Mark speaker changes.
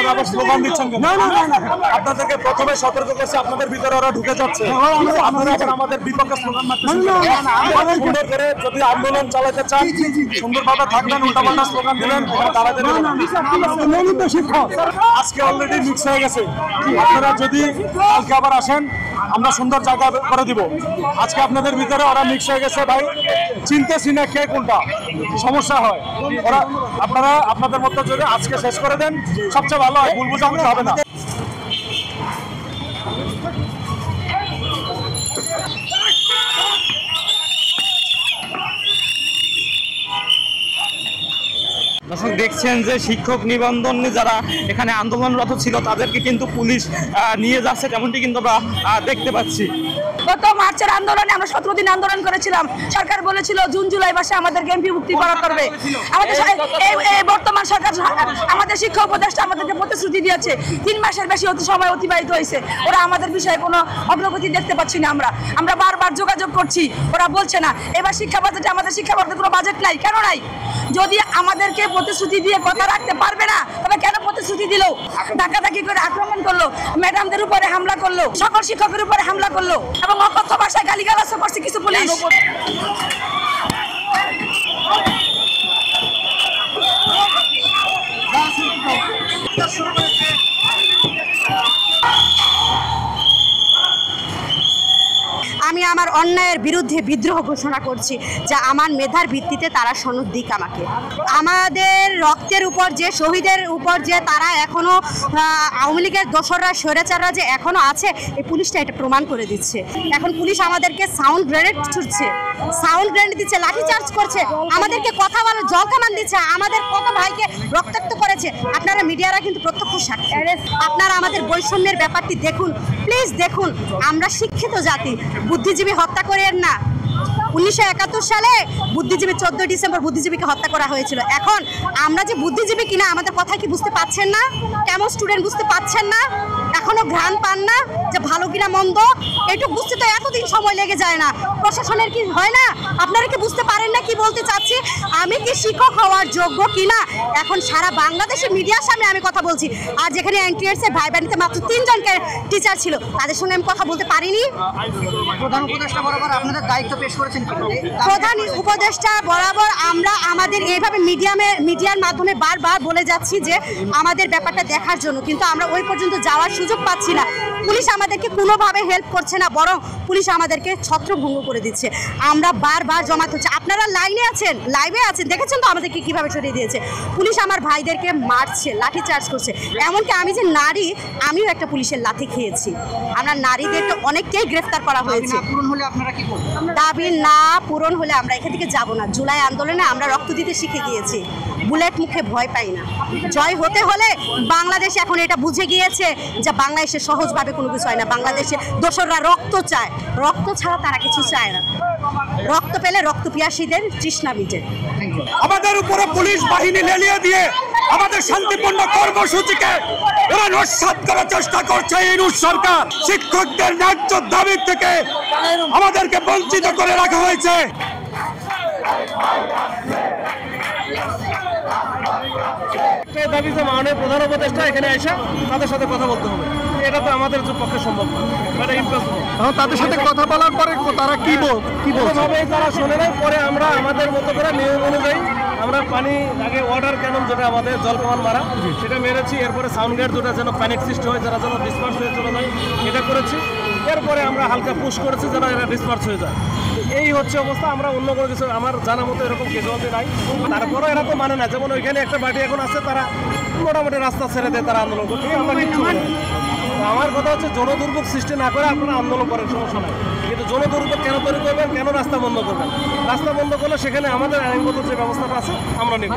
Speaker 1: আপনারা আবার স্লোগান দিচ্ছেন কেন? আপনাদেরকে প্রথমে সতর্ক করছে, আপনাদের ভিতরে ওরা ঢুকে যাচ্ছে, আপনারা আবার আমাদের বিপক্ষে স্লোগান মারতেছেন। সুন্দর করে যদি আন্দোলন চালাতে চান সুন্দরভাবে থাকবেন, উল্টাপাল্টা স্লোগান দিলেন দাঁড়াতে দেবেন। আজকে অলরেডি মিক্স হয়ে গেছে, আপনারা যদি কালকে আবার আসেন আমরা সুন্দর জায়গা করে দিব। আজকে আপনাদের ভিতরে ওরা মিক্স হয়ে গেছে ভাই, চিনতেছি না কে কোনটা, সমস্যা হয়। ওরা আপনারা আপনাদের মধ্যে যদি আজকে শেষ করে দেন সবচেয়ে ভালো হয়, ভুল বোঝাবুঝি হবে না।
Speaker 2: দর্শক দেখছেন যে শিক্ষক নিবন্ধন যারা এখানে আন্দোলনরত ছিল তাদেরকে কিন্তু পুলিশ নিয়ে যাচ্ছে, তেমনটি কিন্তু আমরা দেখতে পাচ্ছি।
Speaker 3: গত মার্চের আন্দোলনে আমরা 17 দিন আন্দোলন করেছিলাম। সরকার বলেছিল জুন জুলাই মাসে আমাদেরকে এমপি মুক্তি করা করবে। আমাদের বর্তমান সরকার আমাদের শিক্ষা উপদেষ্টা আমাদেরকে প্রতিশ্রুতি দিয়েছে, 3 মাসের বেশি সময় অতিবাহিত হয়েছে, ওরা আমাদের বিষয়ে কোনো অগ্রগতি দেখতে পাচ্ছি না। আমরা বারবার যোগাযোগ করছি, ওরা বলছে না। এবার শিক্ষা বাজেটে আমাদের শিক্ষা বাজেটে কোনো বাজেট নাই। কেন নাই? যদি আমাদেরকে প্রতিশ্রুতি দিয়ে কথা রাখতে পারবে না তবে কেন প্রতিশ্রুতি দিল? ধাক্কাধাক্কি করে আক্রমণ করলো, ম্যাডামদের উপরে হামলা করলো, সকল শিক্ষকের উপরে হামলা করলো এবং অকথ্য ভাষায় গালিগালাজ করছে কিছু পুলিশ।
Speaker 4: আমি আমার অন্যায়ের বিরুদ্ধে বিদ্রোহ ঘোষণা করছি, যা আমার মেধার ভিত্তিতে তারা সনদ দিক আমাকে। আমাদের রক্তের উপর যে শহীদের উপর যে তারা এখনো আওয়ামী লীগের দোসররা স্বৈরাচাররা যে এখনো আছে, এই পুলিশটা এটা প্রমাণ করে দিচ্ছে। এখন পুলিশ আমাদেরকে সাউন্ড গ্রেনেড ছুটছে, সাউন্ড গ্রেনেড দিচ্ছে, লাঠিচার্জ করছে, আমাদেরকে কথা বলার জল কামান দিচ্ছে, আমাদের কত ভাইকে রক্তাক্ত করেছে। আপনারা মিডিয়ারা কিন্তু প্রত্যক্ষ সাক্ষী। আপনারা আমাদের বৈষম্যের ব্যাপারটি দেখুন, প্লিজ দেখুন। আমরা শিক্ষিত জাতি, বুদ্ধিজীবী হত্যা করেন না। 1971 সালে বুদ্ধিজীবী 14 ডিসেম্বর বুদ্ধিজীবীকে হত্যা করা হয়েছিল। এখন আমরা যে বুদ্ধিজীবী কিনা আমাদের কথা কি বুঝতে পাচ্ছেন না? কেমন স্টুডেন্ট বুঝতে পাচ্ছেন না? এখনো ঘ্রাণ পান না যে ভালো কিনা মন্দ? এটুকু বুঝতে তো এতদিন সময় লেগে যায় না। প্রশাসনের কি হয় না? আপনারা কি বুঝতে পারেন না কি বলতে চাচ্ছি? আমি কি শিক্ষক হওয়ার যোগ্য কিনা এখন সারা বাংলাদেশের মিডিয়ার সামনে আমি কথা বলছি। আর যেখানে এনটিএস এর ভাইবানিতে মাত্র 3 জনকে টিচার ছিল, তাদের সঙ্গে আমি কথা বলতে পারিনি।
Speaker 5: প্রধান উপদেষ্টা বরাবর আপনাদের দায়িত্ব পেশ করেছেন।
Speaker 4: প্রধান উপদেষ্টা বরাবর আমরা আমাদের এইভাবে মিডিয়ার মাধ্যমে বারবার বলে যাচ্ছি যে আমাদের ব্যাপারটা দেখার জন্য, কিন্তু আমরা ওই পর্যন্ত যাওয়ার সুযোগ পাচ্ছি না। পুলিশ আমাদেরকে কোনোভাবে হেল্প করছে না, বরং পুলিশ আমাদেরকে ছত্রভঙ্গ করে দিচ্ছে। আমরা বারবার জমাতে হচ্ছে। আপনারা লাইভে আছেন, দেখেছেন তো আমাদেরকে কিভাবে সরিয়ে দিয়েছে। পুলিশ আমার ভাইদেরকে মারছে, লাঠি চার্জ করছে। এমনকি আমি যে নারী, আমিও একটা পুলিশের লাঠি খেয়েছি। আমরা নারীদেরকে অনেককেই গ্রেফতার করা হয়েছে। দাবি না পূরণ হলে আমরা এখান থেকে যাব না। জুলাই আন্দোলনে আমরা রক্ত দিতে শিখে গিয়েছি, বুলেট মুখে ভয় পাই না। জয় হতে হলে বাংলাদেশ এখন এটা বুঝে গিয়েছে যে বাংলাদেশে সহজভাবে কোনো কিছু হয় না। বাংলাদেশে দোসররা রক্ত চায়, রক্ত ছাড়া তারা কিছু চায় না। রক্ত পেলে রক্ত পিয়াসীদের তৃষ্ণা মিটে।
Speaker 1: আমাদের উপরে পুলিশ বাহিনী লেলিয়ে দিয়ে আমাদের শান্তিপূর্ণ কর্মসূচিকে ওরা নস্যাৎ করার চেষ্টা করছে। এই সরকার শিক্ষকদের ন্যায্য দাবি থেকে আমাদেরকে বঞ্চিত করে রাখা হয়েছে।
Speaker 6: দাবিতে মাননীয় প্রধান উপদেষ্টা এখানে এসে তাদের সাথে কথা বলতে হবে, এটা তো আমাদের পক্ষে সম্ভব না, এটা ইম্পসিবল। তাদের সাথে কথা বলার পরে তারা কি বলবে তারা শোনে নাই। পরে আমরা আমাদের মতো করে নিয়ম অনুযায়ী আমরা পানি আগে ওয়াটার ক্যানন যেটা আমাদের জল কামান মারা সেটা মেরেছি। এরপরে সাউন্ড গেট যেটা যেন প্যানিক সৃষ্টি হয়, যারা যেন ডিসপার্স হয়ে চলে যায় এটা করেছি। এরপরে আমরা হালকা পুশ করেছি যেন এরা ডিসপার্স হয়ে যায়। এই হচ্ছে অবস্থা। আমরা অন্য কোনো কিছু আমার জানা মতো এরকম ক্যাজুয়ালিটি নাই। তারপরেও এরা তো মানে না। যেমন ওইখানে একটা পার্টি এখন আছে, তারা মোটামুটি রাস্তা ছেড়ে দেয়, তারা আন্দোলন করছে। আমরা কিচ্ছু বলি। আমার কথা হচ্ছে জনদুর্ভোগ সৃষ্টি না করে আপনারা আন্দোলন করেন, সমস্যা নাই। কিন্তু জনদুর্ভোগ কেন তৈরি করবেন, কেন রাস্তা বন্ধ করবেন? রাস্তা বন্ধ করলে সেখানে আমাদের আইনগত যে ব্যবস্থাটা আছে আমরা নেব।